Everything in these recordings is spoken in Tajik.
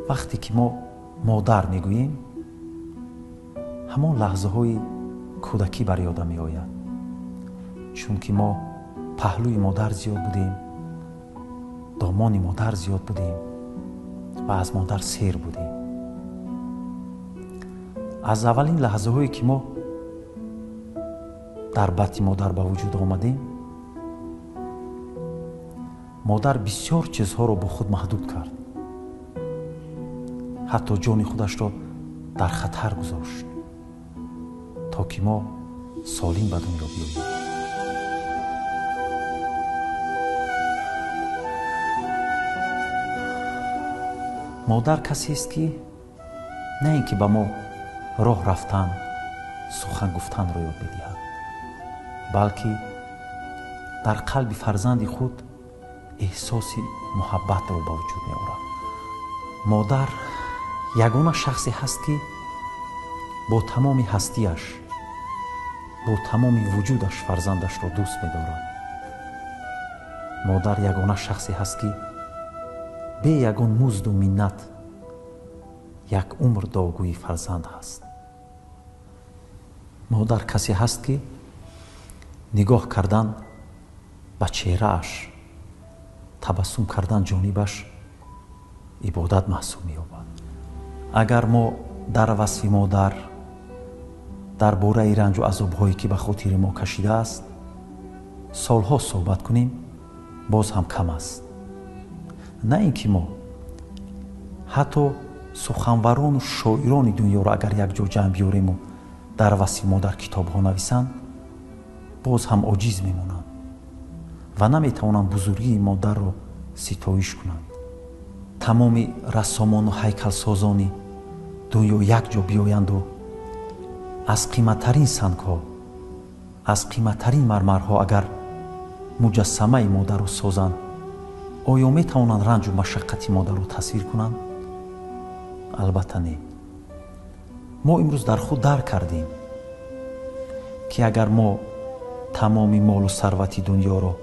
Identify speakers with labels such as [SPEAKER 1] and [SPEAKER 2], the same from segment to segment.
[SPEAKER 1] вақте ки мо модар мегӯем, ҳамон лаҳзаҳои кӯдакӣ бар ёдам меояд. чунки мо паҳлӯи модар зиёд будем, домони модар зиёд будем ва аз модар сер будем. аз аввалин лаҳзаҳое ки мо дар батни модар ба вуҷуд омадем, модар бисёр чизҳоро бо худ маҳдуд кард. ҳатто ҷони худашро дар хатар гузошт, то ки мо солим ба дунё биёем. модар касест ки на ин ки ба мо роҳ рафтан, сухан гуфтанро ёд медиҳад, балки дар қалби фарзанди худ эҳсоси муҳаббатро ба вуҷуд меорад. модар ягона шахсе ҳаст ки бо тамоми ҳастиаш, бо тамоми вуҷудаш фарзандашро дӯст медорад. модар ягона шахсе ҳаст ки бе ягон музду миннат як умр догӯи фарзанд ҳаст. модар касе ҳаст ки нигоҳ кардан ба чеҳрааш, табассум кардан ҷонибаш ибодат маҳсуб меёбад. агар мо дар васфи модар дар бораи ранҷу азобҳое ки ба хотири мо кашидааст солҳо суҳбат кунем, боз ҳам кам аст. на ин ки мо ҳатто суханварону шоирони дунёро агар якҷо ҷамъ биёрему дар васфи модар китобҳо нависанд, боз ҳам оҷиз мемонанд ва наметавонанд бузургии модарро ситоиш кунанд. тамоми рассомону ҳайкалсозони дунё якҷо биёянду аз қиматтарин сангҳо, аз қиматтарин мармарҳо агар муҷассамаи модарро созанд, оё метавонанд ранҷу машаққати модарро тасвир кунанд? албатта не. мо имрӯз дар худ дарк кардем ки агар мо тамоми молу сарвати дунёро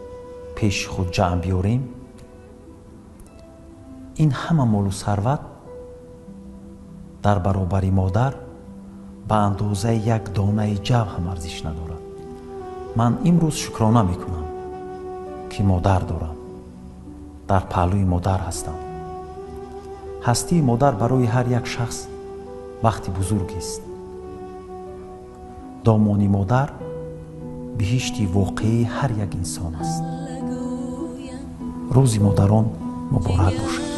[SPEAKER 1] пеши худ ҷамъ биёрем, ин ҳама молу сарват дар баробари модар ба андозаи як донаи ҷав ҳам арзиш надорад. ман имрӯз шукрона мекунам ки модар дорам, дар паҳлӯи модар ҳастам. ҳастии модар барои ҳар як шахс вақти бузургест. домони модар биҳишти воқеии ҳар як инсон аст. рӯзи модарон муборак бошад.